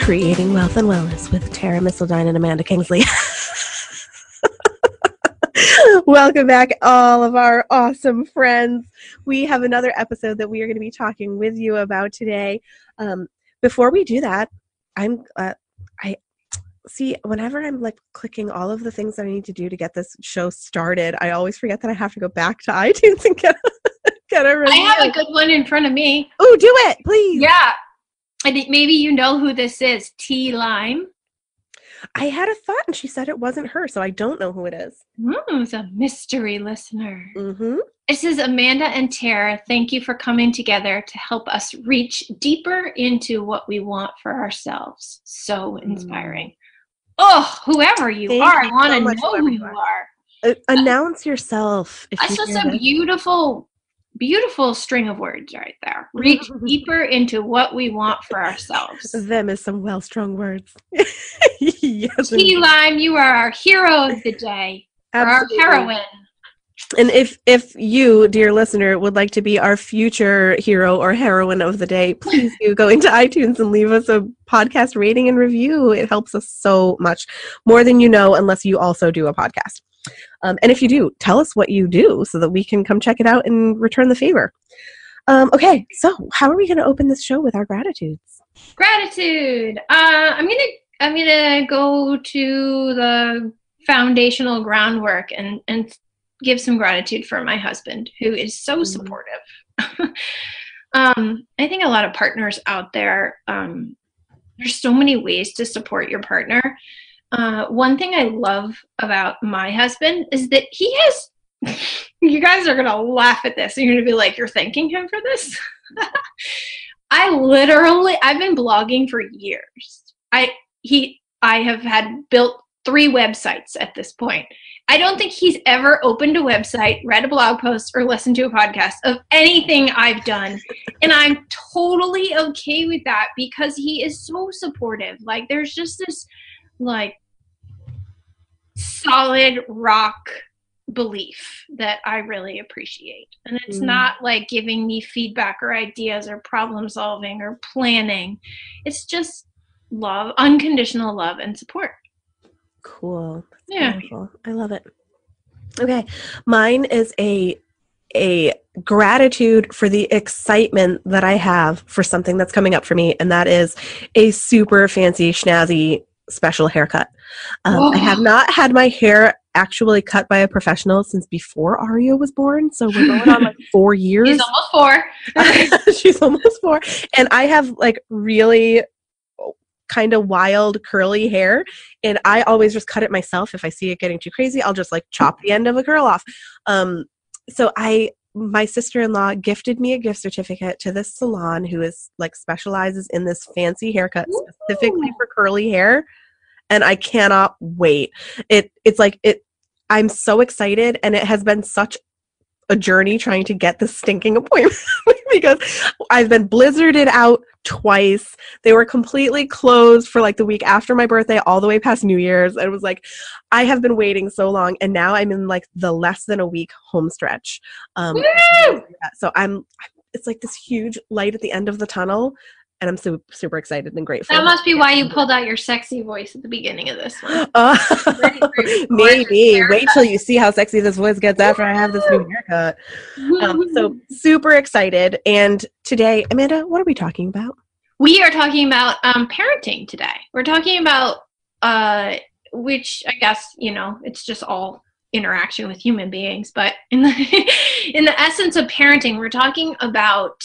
Creating Wealth and Wellness with Tara Missildine and Amanda Kingsley. Welcome back, all of our awesome friends. We have another episode that we are going to be talking with you about today. Before we do that, I see whenever I'm like clicking all of the things that I need to do to get this show started, I always forget that I have to go back to iTunes and get a review. I have a good one in front of me. Oh, do it, please. Yeah. I think maybe you know who this is. T. Lime. I had a thought, and she said it wasn't her, so I don't know who it is. It's a mystery listener. Mm-hmm. This is Amanda and Tara. Thank you for coming together to help us reach deeper into what we want for ourselves. So inspiring. Oh, whoever you are, I want to know who you are. Announce yourself. That's just a beautiful string of words right there. Reach deeper into what we want for ourselves. Them is some well-strung words. Yes, T. Lime, you are our hero of the day. Absolutely. Or our heroine. And if you, dear listener, would like to be our future hero or heroine of the day, please do go into iTunes and leave us a podcast rating and review. It helps us so much, more than you know, unless you also do a podcast. And if you do, tell us what you do so that we can come check it out and return the favor. Okay, so how are we going to open this show with our gratitudes? Gratitude. I'm gonna go to the foundational groundwork and give some gratitude for my husband, who is so supportive. I think a lot of partners out there, there's so many ways to support your partner. One thing I love about my husband is that he has, you guys are going to laugh at this. And you're going to be like, you're thanking him for this? I've been blogging for years. I have had built 3 websites at this point. I don't think he's ever opened a website, read a blog post, or listened to a podcast of anything I've done. And I'm totally okay with that because he is so supportive. Like, there's just this, like, solid rock belief that I really appreciate. And it's not like giving me feedback or ideas or problem solving or planning. It's just love, unconditional love and support. Cool. That's yeah. Beautiful. I love it. Okay. Mine is a gratitude for the excitement that I have for something that's coming up for me. And that is a super fancy, snazzy, special haircut. I have not had my hair actually cut by a professional since before Aria was born. So we're going on like 4 years. She's almost 4. She's almost 4. And I have like really kind of wild curly hair. And I always just cut it myself. If I see it getting too crazy, I'll just like chop the end of a curl off. So my sister-in-law gifted me a gift certificate to this salon who is like specializes in this fancy haircut specifically for curly hair. And I cannot wait. I'm so excited, and it has been such a journey trying to get this stinking appointment because I've been blizzarded out twice. They were completely closed for like the week after my birthday all the way past New Year's. It was like, I have been waiting so long, and now I'm in like the less than a week home stretch. So it's like this huge light at the end of the tunnel, and I'm super, super excited and grateful. That must be why you pulled out your sexy voice at the beginning of this one. Maybe. Wait till you see how sexy this voice gets after I have this new haircut. So super excited. And today, Amanda, what are we talking about? We are talking about parenting today. We're talking about, which I guess, it's just all interaction with human beings. But in the essence of parenting, we're talking about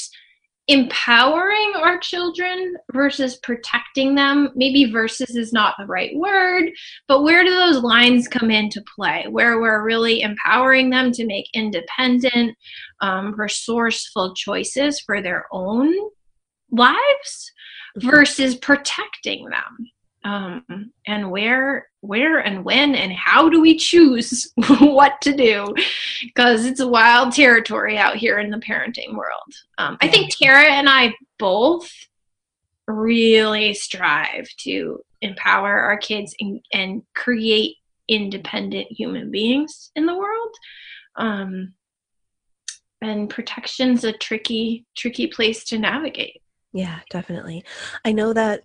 empowering our children versus protecting them. Maybe versus is not the right word, but where do those lines come into play? Where we're really empowering them to make independent, resourceful choices for their own lives versus protecting them. And where and when and how do we choose what to do? Because it's a wild territory out here in the parenting world. I think Tara and I both really strive to empower our kids and create independent human beings in the world. And protection's a tricky place to navigate. Yeah, definitely. I know that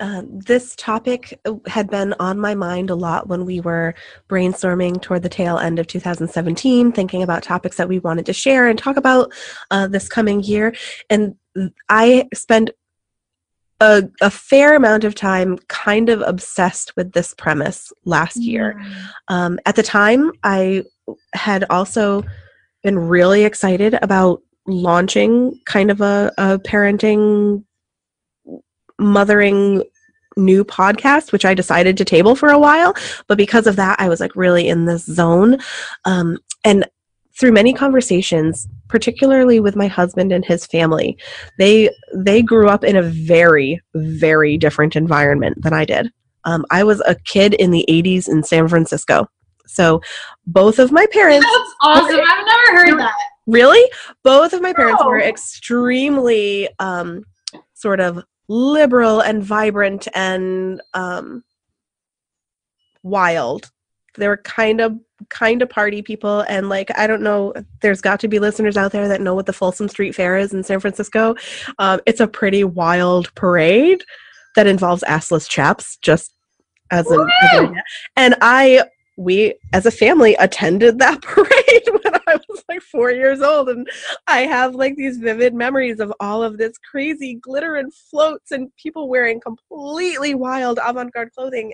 this topic had been on my mind a lot when we were brainstorming toward the tail end of 2017, thinking about topics that we wanted to share and talk about this coming year. And I spent a fair amount of time kind of obsessed with this premise last year. At the time, I had also been really excited about launching kind of a parenting, mothering new podcast, which I decided to table for a while. But because of that, I was like really in this zone. And through many conversations, particularly with my husband and his family, they grew up in a very, very different environment than I did. I was a kid in the 80s in San Francisco. So both of my parents... That's awesome. I've never heard that. Really? Both of my parents were extremely sort of liberal and vibrant and wild. They were kind of party people, and like, I don't know, there's got to be listeners out there that know what the Folsom Street Fair is in San Francisco. It's a pretty wild parade that involves assless chaps, just as an idea. And we as a family attended that parade when I was like 4 years old, and I have like these vivid memories of all of this crazy glitter and floats and people wearing completely wild avant-garde clothing,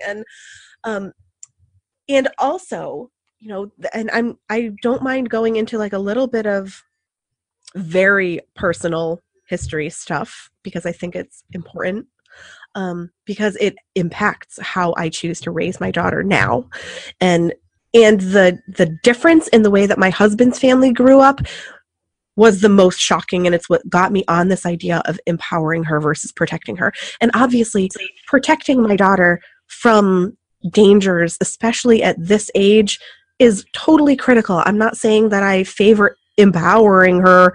and also, you know, and I don't mind going into like a little bit of very personal history stuff because I think it's important. Because it impacts how I choose to raise my daughter now. And the difference in the way that my husband's family grew up was the most shocking, and it's what got me on this idea of empowering her versus protecting her. And obviously, protecting my daughter from dangers, especially at this age, is totally critical. I'm not saying that I favor empowering her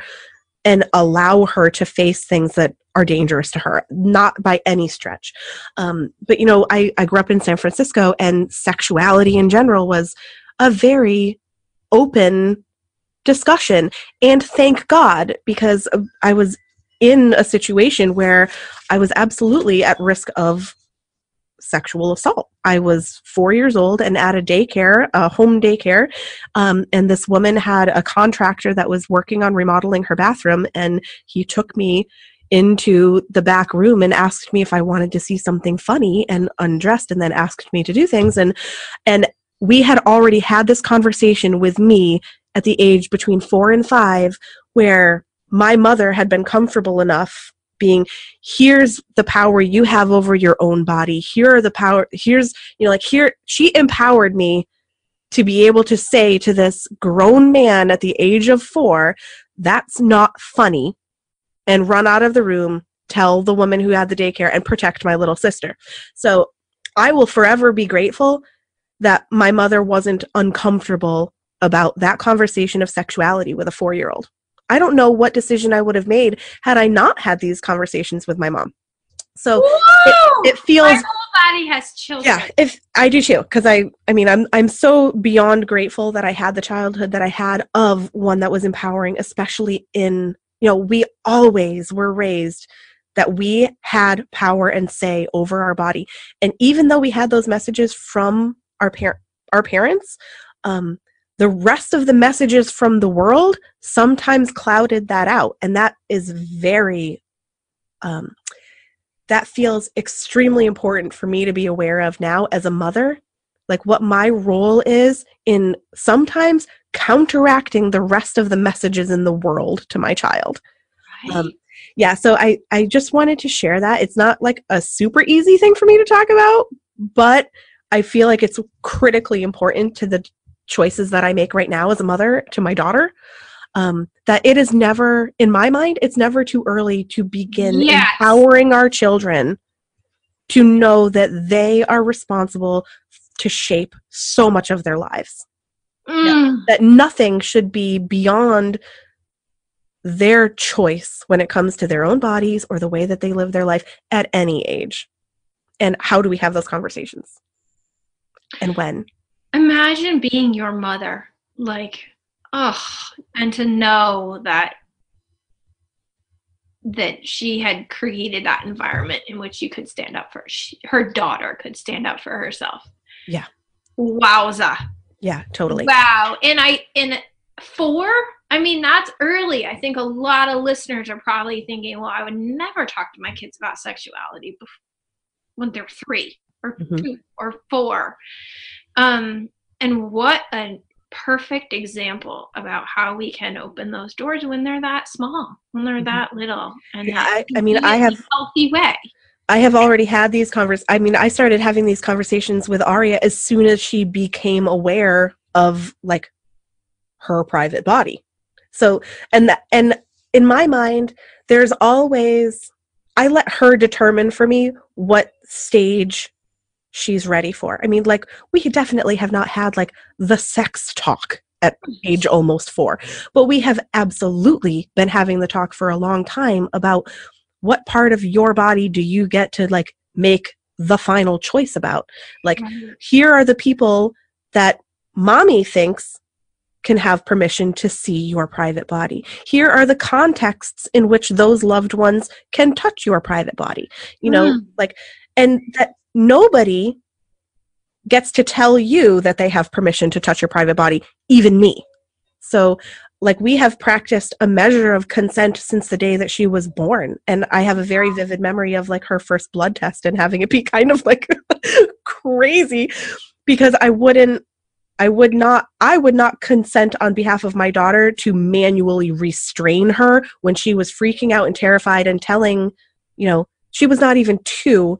and allow her to face things that are dangerous to her, not by any stretch. But, you know, I grew up in San Francisco, and sexuality in general was a very open discussion. And thank God, because I was in a situation where I was absolutely at risk of sexual assault. I was 4 years old and at a home daycare, and this woman had a contractor that was working on remodeling her bathroom, and he took me into the back room and asked me if I wanted to see something funny, and undressed and then asked me to do things. And we had already had this conversation with me at the age between 4 and 5, where my mother had been comfortable enough being, here's the power you have over your own body. Here are the power, here's, you know, like here, she empowered me to be able to say to this grown man at the age of 4, that's not funny, and run out of the room, tell the woman who had the daycare, and protect my little sister. So I will forever be grateful that my mother wasn't uncomfortable about that conversation of sexuality with a 4-year-old. I don't know what decision I would have made had I not had these conversations with my mom. So it feels... My whole body has children. Yeah, if I do too, because I mean, I'm so beyond grateful that I had the childhood that I had, of one that was empowering, especially in, you know, we always were raised that we had power and say over our body. And even though we had those messages from our parents, the rest of the messages from the world sometimes clouded that out. And that is very, that feels extremely important for me to be aware of now as a mother, like what my role is in sometimes counteracting the rest of the messages in the world to my child. Right. Yeah, so I just wanted to share that. It's not like a super easy thing for me to talk about, but I feel like it's critically important to the choices that I make right now as a mother to my daughter. That it is never, in my mind, it's never too early to begin empowering our children to know that they are responsible to shape so much of their lives. That nothing should be beyond their choice when it comes to their own bodies or the way that they live their life at any age. And how do we have those conversations? And when? Imagine being your mother, like, and to know that that she had created that environment in which you could stand up for her daughter could stand up for herself. Yeah. Wowza. Yeah, totally. Wow. And 4, I mean, that's early. I think a lot of listeners are probably thinking, well, I would never talk to my kids about sexuality when they're 3 or 2 or 4. And what a perfect example about how we can open those doors when they're that small, when they're that little, and I mean, I have in a healthy way. I have already had these I started having these conversations with Aria as soon as she became aware of like her private body. So, and in my mind, there's always, I let her determine for me what stage she's ready for. I mean, like, we definitely have not had like the sex talk at age almost 4, but we have absolutely been having the talk for a long time about what part of your body do you get to like make the final choice about. Like, here are the people that mommy thinks can have permission to see your private body. Here are the contexts in which those loved ones can touch your private body. You know, like, and that nobody gets to tell you that they have permission to touch your private body, even me. So, like, we have practiced a measure of consent since the day that she was born. And I have a very vivid memory of like her first blood test and having it be kind of like crazy, because I would not consent on behalf of my daughter to manually restrain her when she was freaking out and terrified and telling, you know, she was not even 2,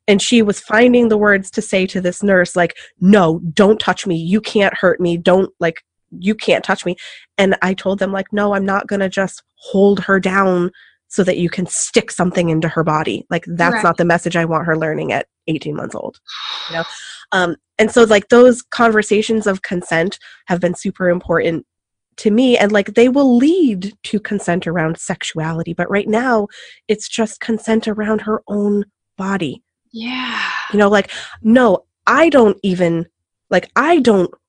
and she was finding the words to say to this nurse, like, no, don't touch me. You can't hurt me. Don't, like, you can't touch me. And I told them, like, no, I'm not going to just hold her down so that you can stick something into her body. Like, that's not the message I want her learning at 18 months old, you know? And so, like, those conversations of consent have been super important to me, and like, they will lead to consent around sexuality. But right now, it's just consent around her own body. Yeah. You know, like, no, I don't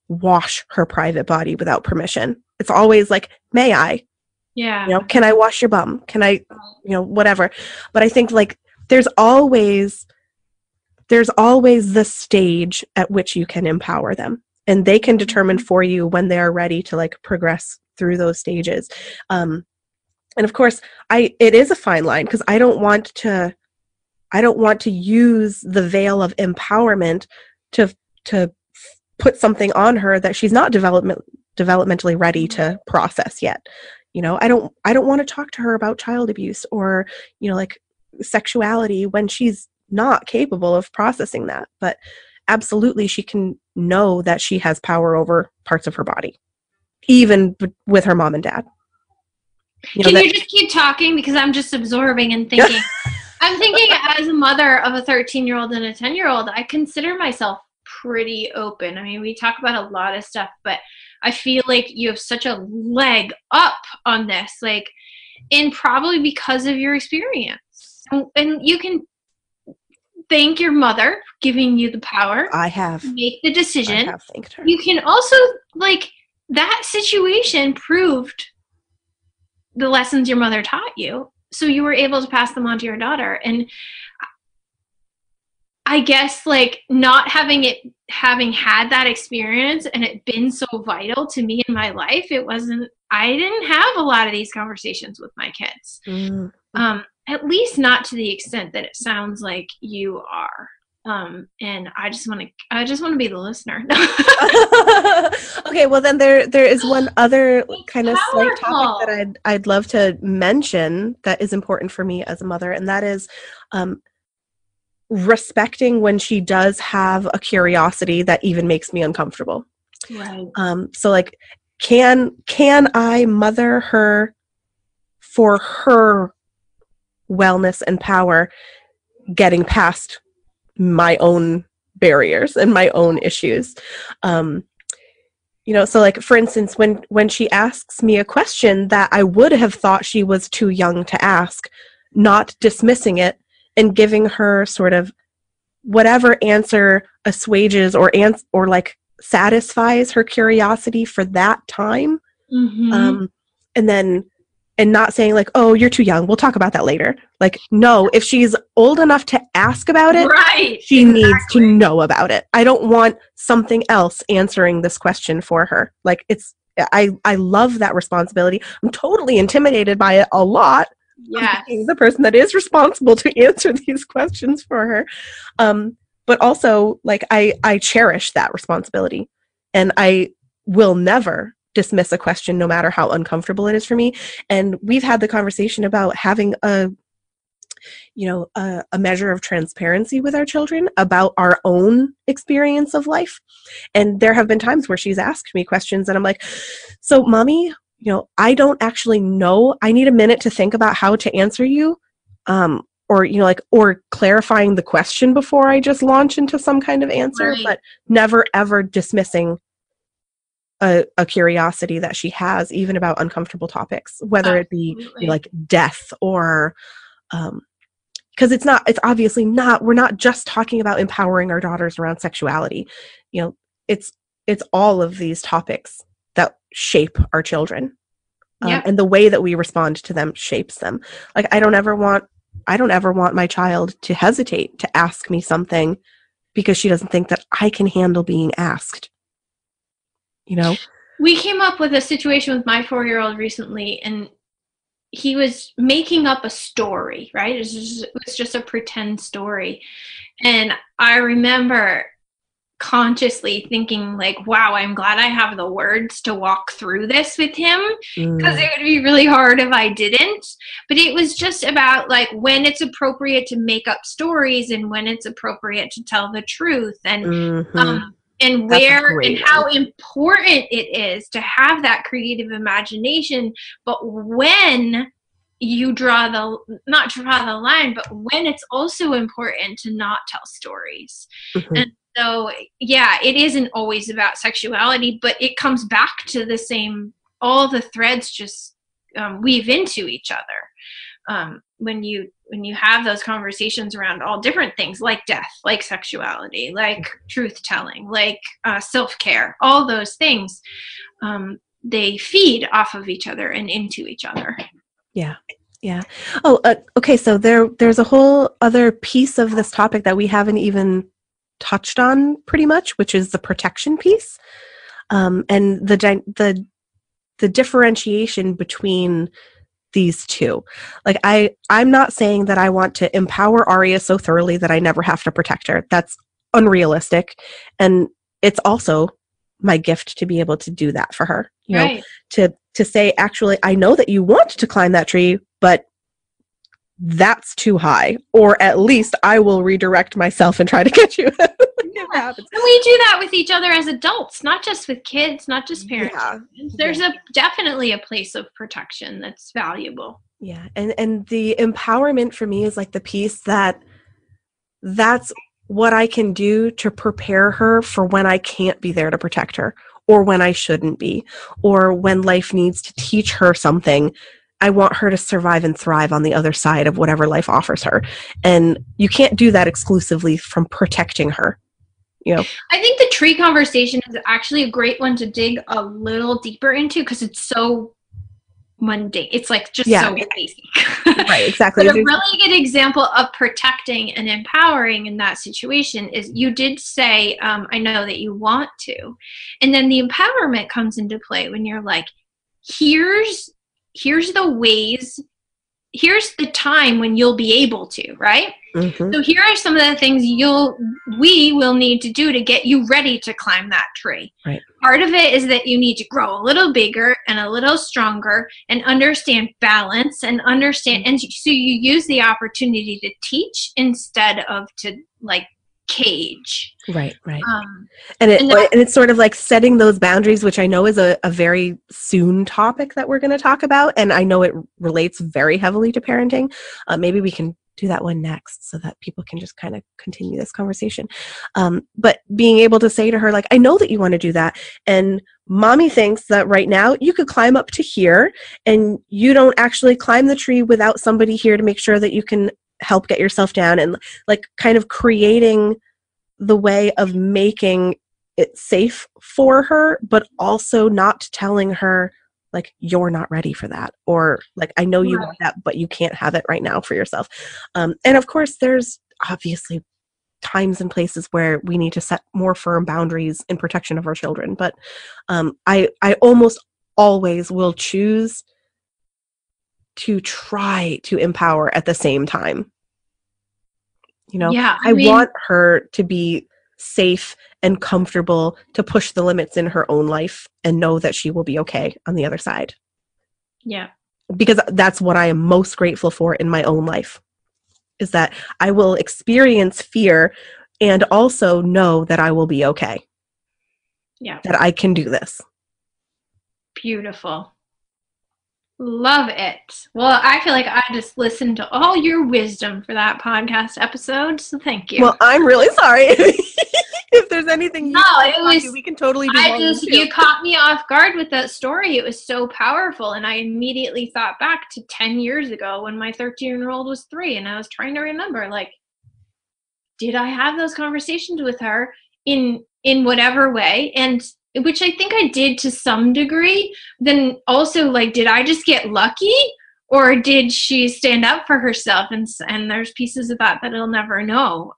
wash her private body without permission. It's always like, may I? Yeah. You know, can I wash your bum? Can I, you know, whatever. But I think like there's always the stage at which you can empower them, and they can determine for you when they are ready to like progress through those stages. And of course, it is a fine line, because I don't want to use the veil of empowerment to put something on her that she's not developmentally ready to process yet. You know, I don't want to talk to her about child abuse or, you know, like sexuality when she's not capable of processing that. But absolutely, she can know that she has power over parts of her body, even with her mom and dad. You just keep talking, because I'm just absorbing and thinking. I'm thinking, as a mother of a 13-year-old and a 10-year-old, I consider myself pretty open. I mean, we talk about a lot of stuff, but I feel like you have such a leg up on this, like, and probably because of your experience. And you can thank your mother giving you the power. I have. To make the decision. I have thanked her. You can also, like, that situation proved the lessons your mother taught you. So you were able to pass them on to your daughter. And I guess, like, not having had that experience and it been so vital to me in my life, I didn't have a lot of these conversations with my kids. At least not to the extent that it sounds like you are. And I just want to be the listener. Okay, well then there is one other kind of slight topic that I'd love to mention that is important for me as a mother, and that is respecting when she does have a curiosity that even makes me uncomfortable. Right. So like, can I mother her for her wellness and power, getting past my own barriers and my own issues? You know, so like, for instance, when she asks me a question that I would have thought she was too young to ask, not dismissing it and giving her sort of whatever answer assuages or like satisfies her curiosity for that time. And then and not saying like, oh, you're too young, we'll talk about that later. Like, no, if she's old enough to ask about it, right, she needs to know about it. I don't want something else answering this question for her. Like, I love that responsibility. I'm totally intimidated by it a lot. Yes. Being the person that is responsible to answer these questions for her. But also, like, I cherish that responsibility, and I will never dismiss a question no matter how uncomfortable it is for me. And we've had the conversation about having a measure of transparency with our children about our own experience of life. And there have been times where she's asked me questions and I'm like, so mommy, I don't actually know. I need a minute to think about how to answer you. Or clarifying the question before I just launch into some kind of answer, right. But never ever dismissing a curiosity that she has, even about uncomfortable topics, whether it be like death or, because it's obviously not, we're not just talking about empowering our daughters around sexuality. It's all of these topics that shape our children. And the way that we respond to them shapes them. Like, I don't ever want my child to hesitate to ask me something because she doesn't think that I can handle being asked. We came up with a situation with my 4-year-old recently, and he was making up a story, right? It was just a pretend story. And I remember consciously thinking like, wow, I'm glad I have the words to walk through this with him, because it would be really hard if I didn't. But it was just about like when it's appropriate to make up stories and when it's appropriate to tell the truth, and and where and how important it is to have that creative imagination, but when you not draw the line, but when it's also important to not tell stories. And so, it isn't always about sexuality, but it comes back to the same, all the threads just weave into each other. When you have those conversations around all different things, like death, like sexuality, like truth-telling, like self-care, all those things, they feed off of each other and into each other. Yeah. Oh, okay. So there's a whole other piece of this topic that we haven't even touched on pretty much, which is the protection piece, and the differentiation between these two. Like, I'm not saying that I want to empower Aria so thoroughly that I never have to protect her. That's unrealistic, and it's also my gift to be able to do that for her. Right. To say, actually, I know that you want to climb that tree, but that's too high, or at least I will redirect myself and try to get you. And we do that with each other as adults, not just with kids, not just parents. There's definitely a place of protection that's valuable. Yeah. And the empowerment for me is like the piece that's what I can do to prepare her for when I can't be there to protect her, or when I shouldn't be, or when life needs to teach her something. I want her to survive and thrive on the other side of whatever life offers her. And you can't do that exclusively from protecting her. I think the tree conversation is actually a great one to dig a little deeper into, because it's so mundane. It's like just so basic. Right, exactly. But a really good example of protecting and empowering in that situation is, you did say, I know that you want to. And then the empowerment comes into play when you're like, here's the ways, here's the time when you'll be able to, right? So here are some of the things we will need to do to get you ready to climb that tree. Right. Part of it is that you need to grow a little bigger and a little stronger and understand balance and and so you use the opportunity to teach instead of to like cage. Right. And it's sort of like setting those boundaries, which I know is a very soon topic that we're going to talk about. And I know it relates very heavily to parenting. Maybe we can do that one next so that people can just kind of continue this conversation. But being able to say to her, like, I know that you want to do that. And mommy thinks that right now you could climb up to here and you don't actually climb the tree without somebody here to make sure that you can help get yourself down, and like kind of creating the way of making it safe for her, but also not telling her like, you're not ready for that, or like, I know you Right. want that, but you can't have it right now for yourself. And of course, there's obviously times and places where we need to set more firm boundaries in protection of our children. But I almost always will choose to try to empower at the same time. You know, Yeah, I want her to be safe and comfortable to push the limits in her own life and know that she will be okay on the other side. Yeah. Because that's what I am most grateful for in my own life, is that I will experience fear and also know that I will be okay. Yeah. That I can do this. Beautiful. Love it. Well, I feel like I just listened to all your wisdom for that podcast episode, so thank you. Well, I'm really sorry. If there's anything we can totally do. You caught me off guard with that story. It was so powerful, and I immediately thought back to 10 years ago when my 13-year-old was 3, and I was trying to remember, like, did I have those conversations with her in whatever way? And which I think I did to some degree. Then also, like, did I just get lucky, or did she stand up for herself? And there's pieces of that I'll never know.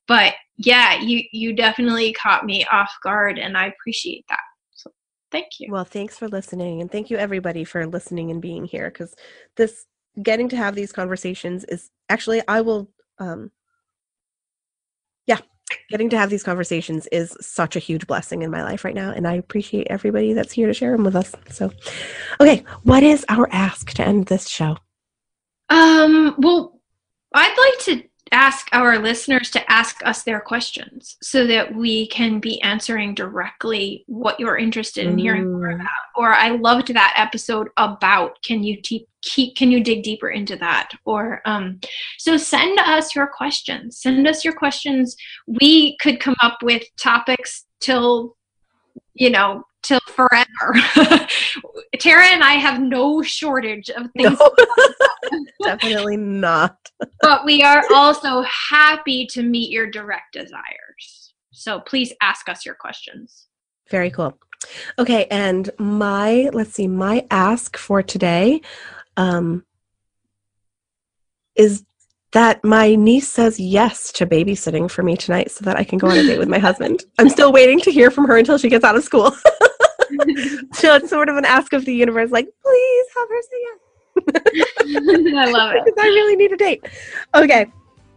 But yeah, you definitely caught me off guard, and I appreciate that. So thank you. Well, thanks for listening, and thank you everybody for listening and being here, because getting to have these conversations is actually, getting to have these conversations is such a huge blessing in my life right now, and I appreciate everybody that's here to share them with us. So, okay, what is our ask to end this show? Well, I'd like to ask our listeners to ask us their questions so that we can be answering directly what you're interested in hearing more about. Or I loved that episode about, can you dig deeper into that? Or so send us your questions. Send us your questions. We could come up with topics till forever. Tara and I have no shortage of things. No, definitely not. But we are also happy to meet your direct desires. So please ask us your questions. Very cool. Okay, and my ask for today is that my niece says yes to babysitting for me tonight so that I can go on a date with my husband. I'm still waiting to hear from her until she gets out of school. So it's sort of an ask of the universe, like, please have her say yes. I love it. Because I really need a date. Okay,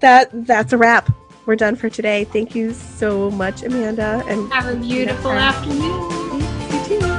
that's a wrap. We're done for today. Thank you so much, Amanda. And have a beautiful afternoon. You too.